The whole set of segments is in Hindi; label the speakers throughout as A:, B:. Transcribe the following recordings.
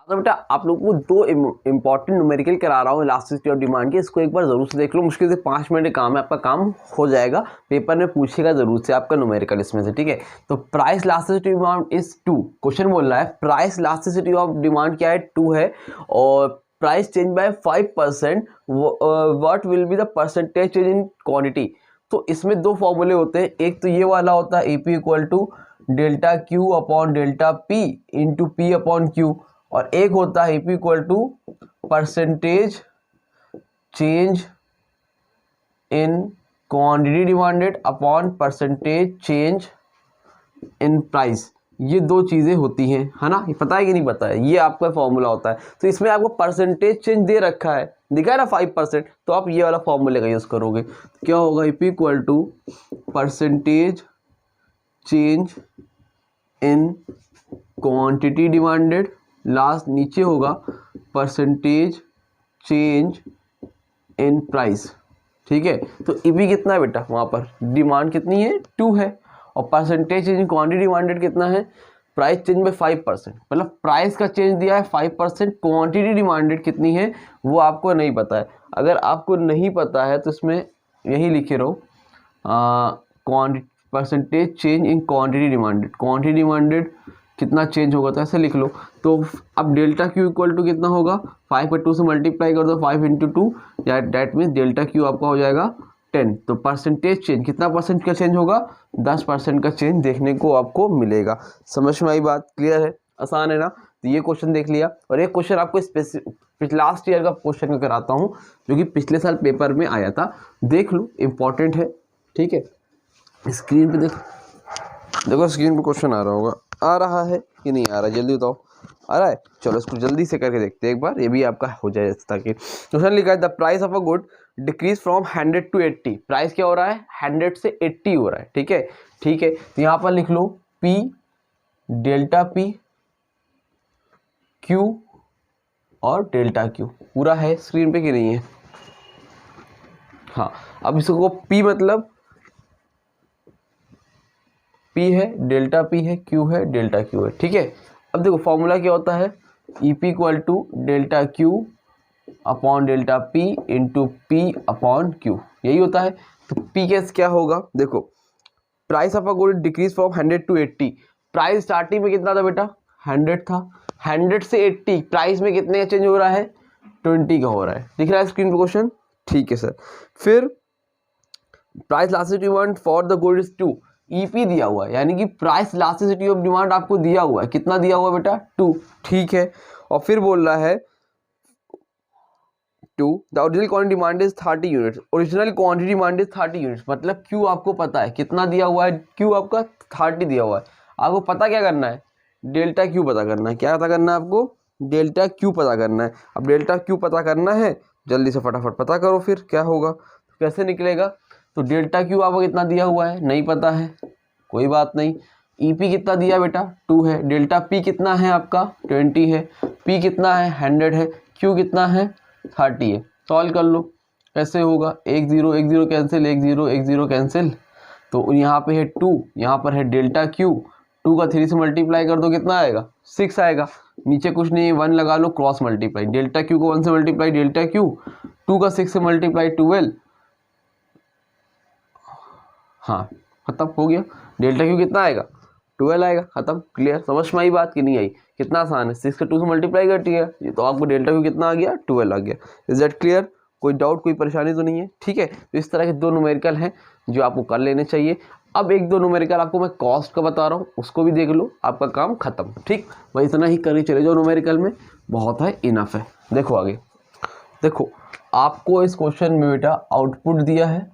A: तो बेटा आप लोगों को दो इंपॉर्टेंट न्यूमेरिकल करा रहा हूँ इलास्टिसिटी ऑफ डिमांड की, इसको एक बार जरूर से देख लो। मुश्किल से 5 मिनट का काम है, आपका काम हो जाएगा। पेपर में पूछेगा जरूर से आपका न्यूमेरिकल इसमें से, ठीक है। तो price elasticity demand is 2, question बोल रहा है प्राइस इलास्टिसिटी ऑफ डिमांड क्या है, 2 है, और price change bye 5%, what will be the percentage change in quantity. तो इसमें दो फॉर्मूले होते हैं, एक तो ये वाला होता है AP equal to delta Q upon delta P into P upon Q, और एक होता है AP equal to percentage change in quantity demanded upon percentage change in price. ये दो चीजें होती हैं, है ना, ये पता है कि नहीं पता है, ये आपका फॉर्मूला होता है। तो इसमें आपको परसेंटेज चेंज दे रखा है, दिखा है ना 5%, तो आप ये वाला फॉर्मूले का यूज करोगे। तो क्या होगा, AP equal to percentage change in quantity demanded, last नीचे होगा परसेंटेज चेंज इन प्राइस, ठीक है। तो EP कितना है बेटा, वहां पर डिमांड कितनी है, 2 है, और percentage change in quantity demanded कितना है, प्राइस चेंज बाय 5%, मतलब प्राइस का चेंज दिया है 5%, क्वांटिटी डिमांडेड कितनी है वो आपको नहीं पता है। अगर आपको नहीं पता है तो इसमें यही लिखे रहो, percentage change in quantity demanded, quantity demanded कितना चेंज होगा, तो ऐसे लिख लो। तो अब डेल्टा क्यू इक्वल टू कितना होगा, 5 को 2 से मल्टीप्लाई कर दो, 5 into 2, that means delta Q आपका हो जाएगा 10। तो परसेंटेज चेंज कितना परसेंट का चेंज होगा, 10% का चेंज देखने को आपको मिलेगा। समझ में आई बात, क्लियर है, आसान है ना। तो ये क्वेश्चन देख लिया, और एक क्वेश्चन आपको लास्ट ईयर का क्वेश्चन कराता हूँ जो कि पिछले साल पेपर में आया था, देख लो, इंपॉर्टेंट है, ठीक है। स्क्रीन पे देखो स्क्रीन पे क्वेश्चन आ रहा होगा, आ रहा है कि नहीं आ रहा है, जल्दी बताओ, आ रहा है। चलो इसको जल्दी से करके देखते हैं एक बार, ये भी आपका हो जाए, ताकि क्वेश्चन लिखा है the price of a good decrease from 100 to 80। Price क्या हो रहा है, 100 से 80 हो रहा है, ठीक है, ठीक है। तो यहाँ पर लिख लो P डेल्टा P Q और डेल्टा Q, पूरा है स्क्रीन पे कि नहीं है। हाँ, अब इसको P मतलब P है, डेल्टा P है, Q है, डेल्टा Q है, ठीक है। अब देखो फॉर्मूला क्या होता है, EP equal to delta Q upon delta P into P upon Q, यही होता है। तो P केस क्या होगा, देखो price of a good decrease from 100 to 80। Price starting में कितना था बेटा, 100 था, 100 से 80 प्राइस में कितने का चेंज हो रहा है, 20 का हो रहा है, दिख रहा है स्क्रीन पे क्वेश्चन, ठीक है सर। फिर price elasticity demand for the good is 2, EP दिया हुआ है, यानी कि प्राइस इलास्टिसिटी ऑफ डिमांड आपको दिया हुआ है, कितना दिया हुआ है बेटा, 2, ठीक है। और फिर बोल रहा है 2 the original quantity demand is 30 units, original quantity demand is 30 units, मतलब Q आपको पता है कितना दिया हुआ है, Q आपका 30 दिया हुआ है। आपको पता क्या करना है, डेल्टा Q पता करना है, क्या पता करना है आपको, डेल्टा Q पता करना है। अब डेल्टा Q पता करना है, जल्दी से फटाफट पता करो, फिर क्या होगा, कैसे निकलेगा। तो डेल्टा Q आपको कितना दिया हुआ है, नहीं पता है, कोई बात नहीं। EP कितना दिया बेटा, 2 है, डेल्टा P कितना है आपका 20 है, P कितना है 100 है, Q कितना है 30 है। सॉल्व कर लो, कैसे होगा, 1 0 1 0 कैंसिल, 1 0 1 0 कैंसिल, तो यहाँ पे है 2, यहाँ पर है डेल्टा Q, 2 का 3 से मल्टीप्लाई कर दो, कितना आएगा 6 आएगा, नीचे कुछ नहीं, 1 लगा लो, क्रॉस मल्टीप्लाई, डेल्टा Q को 1 से मल्टीप्लाई डेल्टा Q, 2 का 6 से मल्टीप्लाई 12, हाँ खत्म हो गया। डेल्टा Q कितना आएगा, 12 आएगा, खत्म, क्लियर। समझ में आई बात कि नहीं आई, कितना आसान है, 6 का 2 से मल्टीप्लाई कर दिया, ये तो आपको डेल्टा Q कितना आ गया, 12 आ गया। इज दैट क्लियर, कोई डाउट कोई परेशानी तो नहीं है, ठीक है। तो इस तरह के दो न्यूमेरिकल हैं जो आपको कर लेने चाहिए। अब एक दो न्यूमेरिकल आपको मैं कॉस्ट का बता रहा हूँ, उसको भी देख लो, आपका काम खत्म, ठीक। वही इतना ही करके चले जाओ न्यूमेरिकल में, बहुत है, इनफ है। देखो आगे, देखो आपको इस क्वेश्चन में बेटा आउटपुट दिया है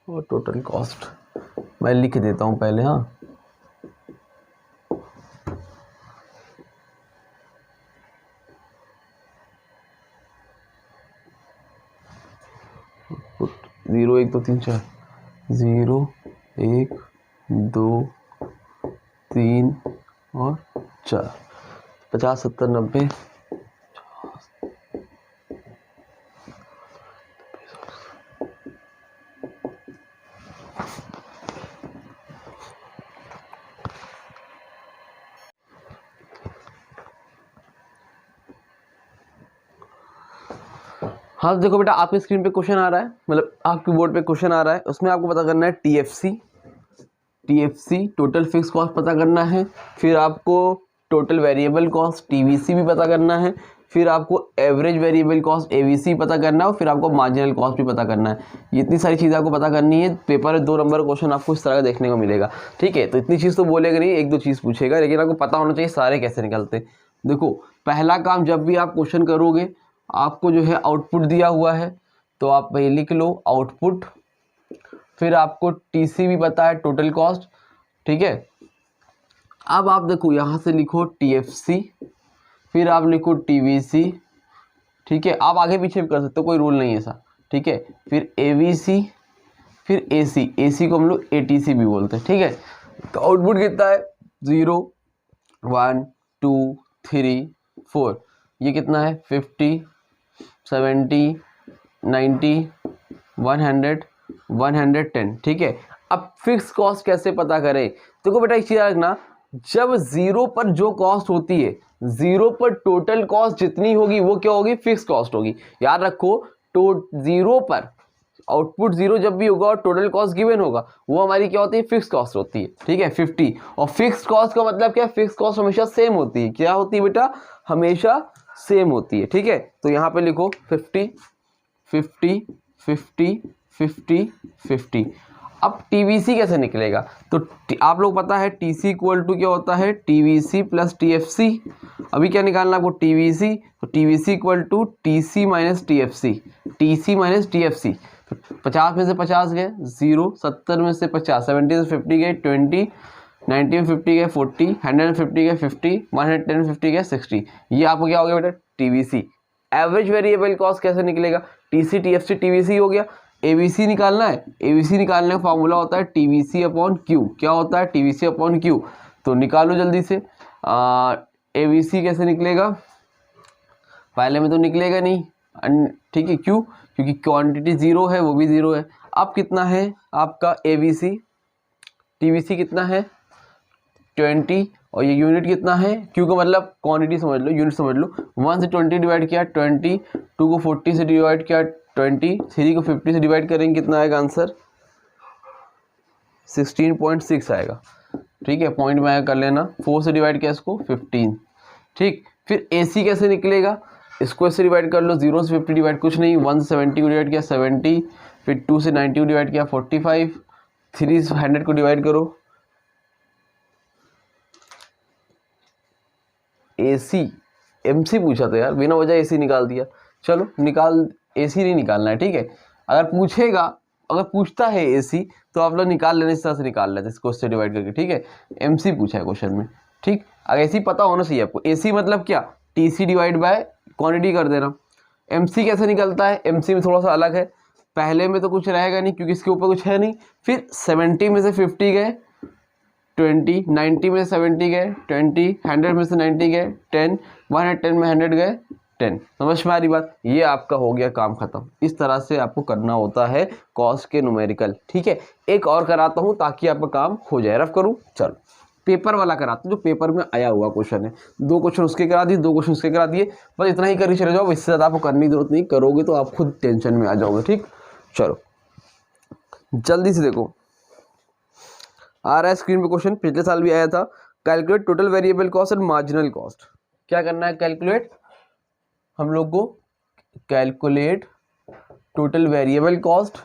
A: और टोटल कॉस्ट मैं लिख देता हूं पहले, हाँ जीरो 1 2 3 4, 0 1 2 3 और 4, 50 70 90, हाँ देखो बेटा, आपकी स्क्रीन पे क्वेश्चन आ रहा है, मतलब आपके बोर्ड पे क्वेश्चन आ रहा है, उसमें आपको पता करना है टीएफसी टोटल फिक्स कॉस्ट पता करना है, फिर आपको टोटल वेरिएबल कॉस्ट टीवीसी भी पता करना है, फिर आपको एवरेज वेरिएबल कॉस्ट एवीसी पता करना है, और फिर आपको मार्जिनल कॉस्ट भी पता करना है। ये इतनी सारी चीज़ें आपको पता करनी है। पेपर में 2 नंबर क्वेश्चन आपको इस तरह का देखने को मिलेगा, ठीक है। तो इतनी चीज़ तो बोलेगा नहीं, 1-2 चीज़ पूछेगा, लेकिन आपको पता होना चाहिए सारे कैसे निकलते हैं। देखो, पहला काम, जब भी आप क्वेश्चन करोगे आपको जो है आउटपुट दिया हुआ है, तो आप वही लिख लो आउटपुट, फिर आपको टीसी भी पता है, टोटल कॉस्ट, ठीक है। अब आप देखो यहाँ से लिखो टीएफसी, फिर आप लिखो टीवीसी, ठीक है। आप आगे पीछे भी कर सकते हो, कोई रूल नहीं है ऐसा, ठीक है। फिर एवीसी, फिर एसी को हम लोग एटीसी भी बोलते हैं, ठीक है। तो आउटपुट कितना है, 0 1 2 3 4, ये कितना है 50 70 90 100 110, ठीक है। अब फिक्स कॉस्ट कैसे पता करें? देखो बेटा एक चीज रखना, जब 0 पर जो कॉस्ट होती है, 0 पर टोटल कॉस्ट जितनी होगी वो क्या होगी, फिक्स कॉस्ट होगी। याद रखो, 0 पर आउटपुट 0 जब भी होगा और टोटल कॉस्ट गिवन होगा, वो हमारी क्या होती है, फिक्स कॉस्ट होती है, ठीक है 50। और फिक्स कॉस्ट का मतलब क्या, फिक्स कॉस्ट हमेशा सेम होती है। क्या होती है बेटा, हमेशा सेम होती है, ठीक है। तो यहाँ पे लिखो 50 50 50 50 50। अब टीवीसी कैसे निकलेगा, तो आप लोग पता है टीसी इक्वल टू क्या होता है, टीवीसी प्लस टीएफसी। अभी क्या निकालना आपको, टीवीसी, तो TVC equal to TC minus TFC, TC minus TFC. 50 में से 50 गए 0, 70 में से 50, 70 से 50 गए 20, 90 में 50 गए 40, 100 में 50 गए 50, 110 में 50 गए 60। ये आपको क्या हो गया बेटा, टीवीसी। एवरेज वेरिएबल कॉस्ट कैसे निकलेगा, टीसी टीएफसी टीवीसी हो गया। एवीसी निकालना है, एवीसी निकालने का फॉर्मूला होता है टीवीसी अपॉन क्यू। क्या होता है, टीवीसी अपॉन क्यू। तो निकालो जल्दी से, एवीसी कैसे निकलेगा, पहले में तो निकलेगा नहीं, ठीक है। क्यों, क्योंकि क्वांटिटी 0 है, वो भी 0 है। अब कितना है आपका एवीसी, टीवीसी कितना है 20, और ये यूनिट कितना है, क्यू का मतलब क्वांटिटी समझ लो, यूनिट समझ लो। 1 से 20 डिवाइड किया 20, 2 को 40 से डिवाइड किया 20, 3 को 50 से डिवाइड करेंगे कितना आएगा आंसर, 16.6 आएगा, ठीक है। पॉइंट में कर लेना, 4 से डिवाइड किया इसको 15, ठीक। फिर एसी कैसे निकलेगा, इसको ऐसे डिवाइड कर लो, 0 से 50 डिवाइड कुछ नहीं, 1 से 70 को डिवाइड किया 70, फिर 2 से 90 को डिवाइड किया 45, 3 से 100 को डिवाइड करो, एसी एमसी पूछा था यार, बिना वजह एसी निकाल दिया। चलो निकाल, एसी नहीं निकालना है, ठीक है। अगर पूछेगा, अगर पूछता है एसी, तो आप लोग निकाल लेने, इस तरह से निकाल लेते इसको इससे डिवाइड करके, ठीक है। एमसी पूछा है क्वेश्चन में, ठीक। अगर एसी पता होना चाहिए आपको, एसी मतलब क्या, टीसी डिवाइड बाय क्वांटिटी कर देना। एमसी कैसे निकलता है, एमसी में थोड़ा सा अलग है, पहले में तो कुछ रहेगा नहीं क्योंकि इसके ऊपर कुछ है नहीं। फिर 70 में से 50 गए 20, 90 में से 70 गए 20, 100 में से 90 गए 10, 110 में 100 गए 10। समझ में आ रही बात, ये आपका हो गया काम खत्म। इस तरह से आपको करना होता है कॉस्ट के न्यूमेरिकल, ठीक है। एक और कराता हूँ ताकि आपका काम हो जाए, रफ करूँ, चलो पेपर वाला कराता हूँ, जो पेपर में आया हुआ क्वेश्चन है। 2 क्वेश्चन उसके करा दिए, 2 क्वेश्चन उसके करा दिए, बस इतना ही करके चले जाओ, इससे ज़्यादा आपको करने की जरूरत नहीं, करोगे तो आप खुद टेंशन में आ जाओगे, ठीक। चलो जल्दी से देखो, आ रहा है स्क्रीन पे क्वेश्चन, पिछले साल भी आया था। Calculate total variable cost and marginal cost. क्या करना है, कैलकुलेट, हम लोग को calculate total variable cost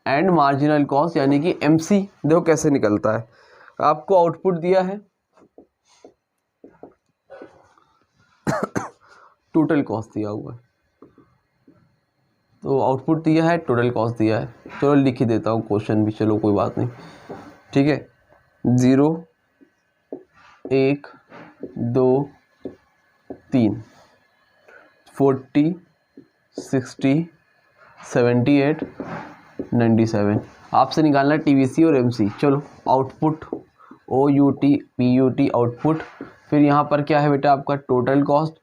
A: and marginal cost, यानी कि एमसी। देखो कैसे निकलता है, आपको आउटपुट दिया है टोटल कॉस्ट दिया हुआ है, तो आउटपुट दिया है, टोटल कॉस्ट दिया है। चलो लिख ही देता हूँ क्वेश्चन भी, चलो कोई बात नहीं, ठीक है। 0 1 2 3 40 60 78 97। आपसे निकालना है टीवीसी और एमसी। चलो आउटपुट, OUT PUT आउटपुट, फिर यहाँ पर क्या है बेटा आपका टोटल कॉस्ट,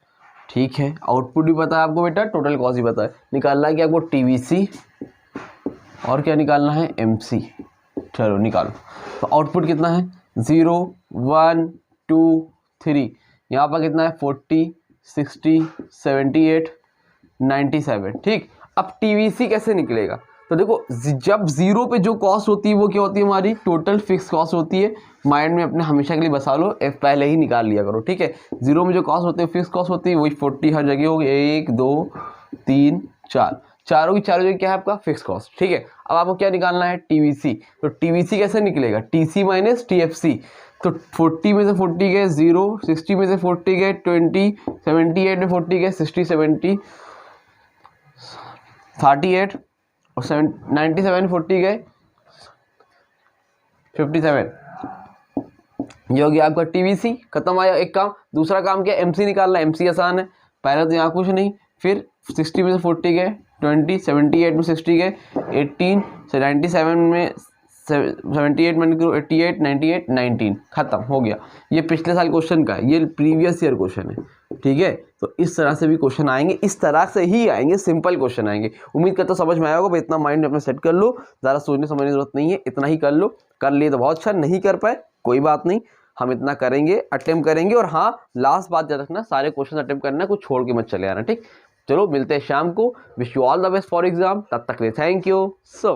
A: ठीक है। आउटपुट भी पता है आपको बेटा, टोटल कॉस्ट भी पता है। निकालना है कि आपको टीवीसी और क्या निकालना है, एमसी। चलो निकालो, तो आउटपुट कितना है 0 1 2 3, यहाँ पर कितना है 40 60 78 97, ठीक। अब टीवीसी कैसे निकलेगा, तो देखो जब जीरो पे जो कॉस्ट होती है वो क्या होती है, हमारी टोटल फिक्स कॉस्ट होती है। माइंड में अपने हमेशा के लिए बसा लो, पहले ही निकाल लिया करो, ठीक है। जीरो में जो कॉस्ट होती है फिक्स कॉस्ट होती है, वही 40 हर जगह होगी, 1 2 3 4, चारों की चारों जगह क्या है आपका फिक्स कॉस्ट, ठीक है। अब आपको क्या निकालना है, टीवीसी। तो टीवीसी कैसे निकलेगा, टीसी माइनस टीएफसी। तो 40 में से 40 गए 0, 60 में से 40 गए 20, 78 में 40 गए 60, 70 38 और 97 40 गए 57। ये हो गया आपका टीवीसी, खत्म आया एक काम। दूसरा काम क्या है, एमसी निकालना। एमसी आसान है, पहले तो यहाँ कुछ नहीं, फिर 60 में से 40 गए 20, 78 में 60 गए 18, 97 में 78 में 88, 98, 19, खत्म हो गया। ये पिछले साल क्वेश्चन का है, ये प्रीवियस ईयर क्वेश्चन है, ठीक है। तो इस तरह से भी क्वेश्चन आएंगे, इस तरह से ही आएंगे, सिंपल क्वेश्चन आएंगे। उम्मीद करता समझ में आया होगा। इतना माइंड अपना सेट कर लो, ज़्यादा सोचने समझने की जरूरत नहीं है, इतना ही कर लो। कर लिए तो बहुत अच्छा, नहीं कर पाए कोई बात नहीं, हम इतना करेंगे, अटेम्प्ट करेंगे। और हाँ, लास्ट बात याद रखना, सारे क्वेश्चन अटेम्प्ट करना, कुछ छोड़ के मत चले आना, ठीक। चलो मिलते हैं शाम को। Wish you all the best for exam, तब तक के लिए थैंक यू सो